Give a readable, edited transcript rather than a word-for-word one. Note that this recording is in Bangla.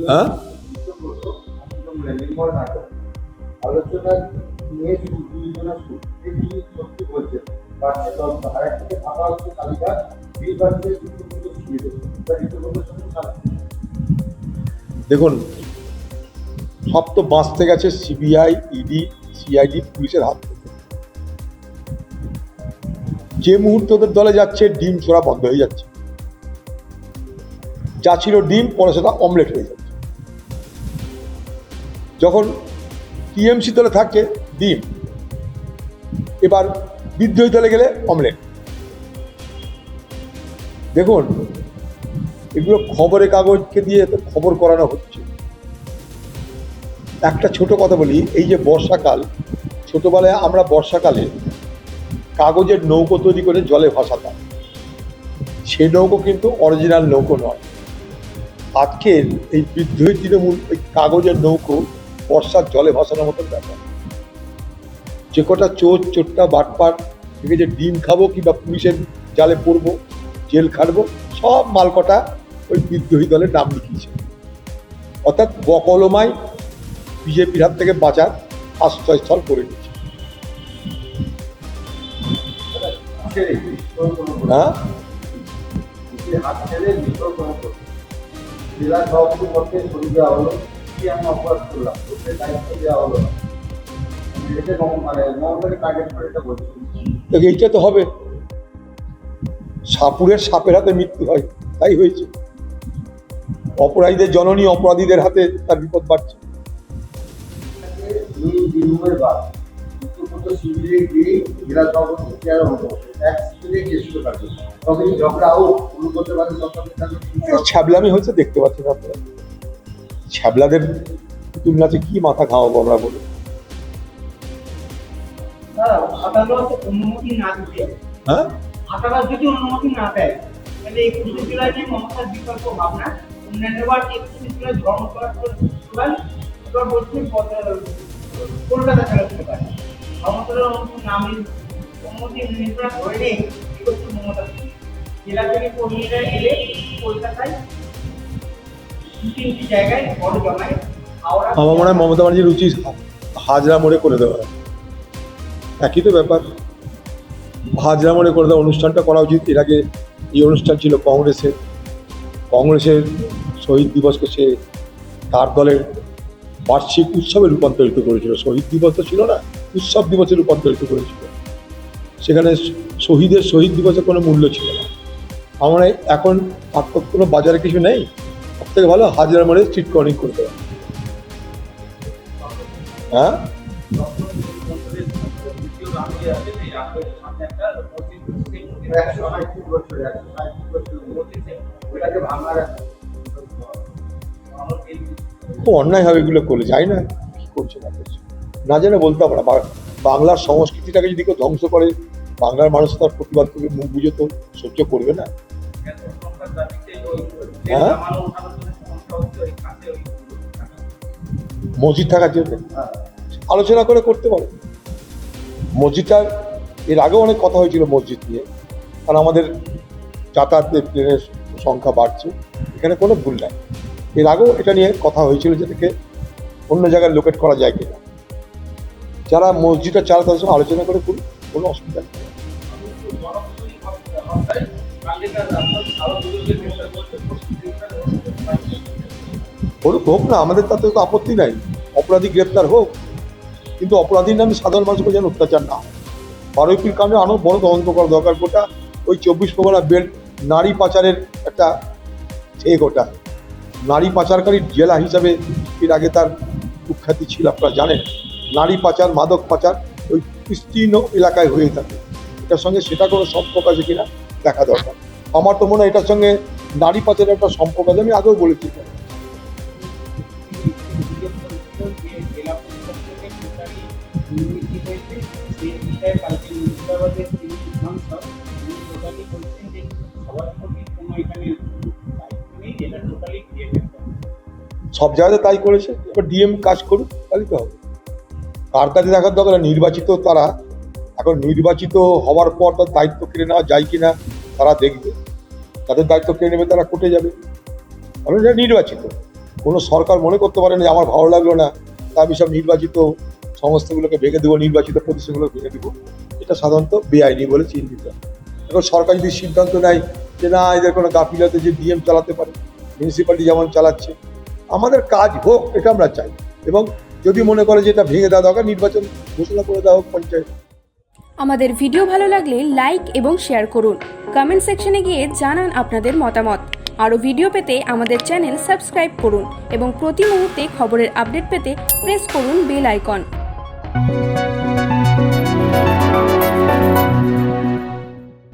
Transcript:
হ্যাঁ, নির্মল নাটক আলোচনা নিয়ে দুইজনের সত্যি বলছে আর একটাকে ফাঁকা হচ্ছে তালিকা দেখুন, সব তো বাঁচতে গেছে সিবিআই, ইডি, সিআইডি, পুলিশের হাত থেকে। যে মুহূর্তে ওদের দলে যাচ্ছে ডিম ছোড়া বন্ধ হয়ে যাচ্ছে। যা ছিল ডিম পরে সেটা অমলেট হয়ে যাচ্ছে। যখন টিএমসি দলে থাকে ডিম, এবার বিদ্রোহী দলে গেলে অমলেট। দেখুন, এগুলো খবরের কাগজকে দিয়ে তো খবর করানো হচ্ছে। একটা ছোট কথা বলি, এই যে বর্ষাকাল, ছোটবেলায় আমরা বর্ষাকালে কাগজের নৌকো তৈরি করে জলে ভাসাতাম। সে নৌকো কিন্তু অরিজিনাল নৌকো নয়। আজকের এই বিদ্রোহী তৃণমূল এই কাগজের নৌকো বর্ষার জলে ভাসানোর মতন ব্যাপার। যে কটা চোর চোট্টা বাটপাট থেকে যে ডিম খাবো কিংবা পুলিশের জালে পড়বো, জেল খাটবো, সব মালকটা ওই বিদ্রোহী দলের নাম লিখিয়েছে। অর্থাৎ বকলমায় বিজেপির হাত থেকে বাঁচার আশ্রয়স্থল করে দিয়েছে। হ্যাঁ, জেলা সভাপতি পক্ষে সরিয়ে দেওয়া হলো, কি আমি অপরাধ করলাম, ওকে দায়িত্ব দেওয়া হলো না। এটা মমতাকে টার্গেট করে এটা বলছি। এইটা তো হবে। সাপুরের সাপের হাতে মৃত্যু হয়, তাই হয়েছে। অপরাধীদের জননী অপরাধীদের হাতে তার বিপদ বাড়ছে। ছ্যাবলামি হয়েছে, দেখতে পাচ্ছেন আপনারা। ছ্যাবলাদের পুতুল নাচে কি মাথা খাওয়াবো আমরা বলে। হ্যাঁ, আদালত যদি অনুমতি না দেয় তাহলে 21 জুলাই যে মমতার বিকল্প ভাবনা উন্নয়নবার 21 জুলাই ধর্ম করার বলছে কলকাতা চলে যেতে পারে। মমতার নামে অনুমতি নির্ভর করে নেই এগুলো মমতা জেলা থেকে কর্মীরা এলে কলকাতায় 3টি জায়গায় বড় জমায়। আমার মনে হয় মমতা ব্যানার্জির উচিত হাজরা মোড়ে করে দেওয়া। একই তো ব্যাপার, হাজরা মোড়ে করে দেওয়া অনুষ্ঠানটা করা উচিত। এর আগে এই অনুষ্ঠান ছিল কংগ্রেসের শহীদ দিবসকে সে তার দলের বার্ষিক উৎসবে রূপান্তরিত করেছিল। শহীদ দিবস তো ছিল না, উৎসব দিবসে রূপান্তরিত করেছিল। সেখানে শহীদ দিবসের কোনো মূল্য ছিল না। আমার এখন আর তো কোনো বাজারে কিছু নেই, সব থেকে ভালো হাজরা মোড়ে স্ট্রিট কর্নিং করে দেওয়া। হ্যাঁ, খুব অন্যায় হবে এগুলো করলে। যাই না কি করছে না করছে, না জেনে বলতে হবে না। বাংলার সংস্কৃতিটাকে যদি কেউ ধ্বংস করে, বাংলার মানুষ তার প্রতিবাদ করবে, মুখ বুঝে তো সহ্য করবে না। হ্যাঁ, মসজিদ থাকার জন্য আলোচনা করে করতে পারে। মসজিদটা এর আগেও অনেক কথা হয়েছিল মসজিদ নিয়ে, কারণ আমাদের যাতায়াতের ট্রেনের সংখ্যা বাড়ছে, এখানে কোনো ভুল নাই। এর আগেও এটা নিয়ে কথা হয়েছিল যে থেকে অন্য জায়গায় লোকেট করা যায় কিনা। যারা মসজিদটা চালাতে তাদের সঙ্গে আলোচনা করে করুন, কোনো অসুবিধা নেই। হোক না, আমাদের তাতে তো আপত্তি নাই, অপরাধী গ্রেপ্তার হোক, কিন্তু অপরাধীর নামে সাধারণ মানুষকে যেন অত্যাচার না হয়। 12 এপ্রিল কাণ্ডে আরও বড় তদন্ত করা দরকার। গোটা ওই 24 পরগনা বেল্ট নারী পাচারের একটা গোটা নারী পাচারকারীর জেলা হিসাবে এর আগে তার কুখ্যাতি ছিল, আপনারা জানেন। নারী পাচার, মাদক পাচার ওই বিস্তীর্ণ এলাকায় হয়ে থাকে। এটার সঙ্গে সেটা কোনো সম্পর্ক আছে কিনা দেখা দরকার। আমার তো মনে হয় এটার সঙ্গে নারী পাচারের একটা সম্পর্ক আছে, আমি আগেও বলেছি। সব জায়গাতে তাই করেছে, এবার ডিএম কাজ করুক, তাহলে তো হবে। কার কাছে দেখার দরকার, নির্বাচিত তারা। এখন নির্বাচিত হওয়ার পর তার দায়িত্ব কেড়ে নেওয়া যায় কিনা তারা দেখবে। তাদের দায়িত্ব কেড়ে নেবে, তারা কোর্টে যাবে। কারণ এটা নির্বাচিত, কোনো সরকার মনে করতে পারে না যে আমার ভালো লাগলো না, তা আমি সব নির্বাচিত সংস্থাগুলোকে ভেঙে দেবো, নির্বাচিত প্রতিষ্ঠানগুলোকে ভেঙে দেবো। এটা সাধারণত বেআইনি বলে চিহ্নিত। এখন সরকার যদি সিদ্ধান্ত নেয় যে না, এদের কোনো গাফিলতি যে ডিএম চালাতে পারে, মিউনিসিপ্যালিটি যেমন চালাচ্ছে, আমাদের কাজ হোক এটা আমরা চাই। এবং যদি মনে করে যে এটা ভেঙে দেওয়া দরকার, নির্বাচন ঘোষণা করে দেওয়া হোক পঞ্চায়েত। আমাদের ভিডিও ভালো লাগলে লাইক এবং শেয়ার করুন। কমেন্ট সেকশনে গিয়ে জানান আপনাদের মতামত। আরও ভিডিও পেতে আমাদের চ্যানেল সাবস্ক্রাইব করুন এবং প্রতি মুহূর্তে খবরের আপডেট পেতে প্রেস করুন বেল আইকন।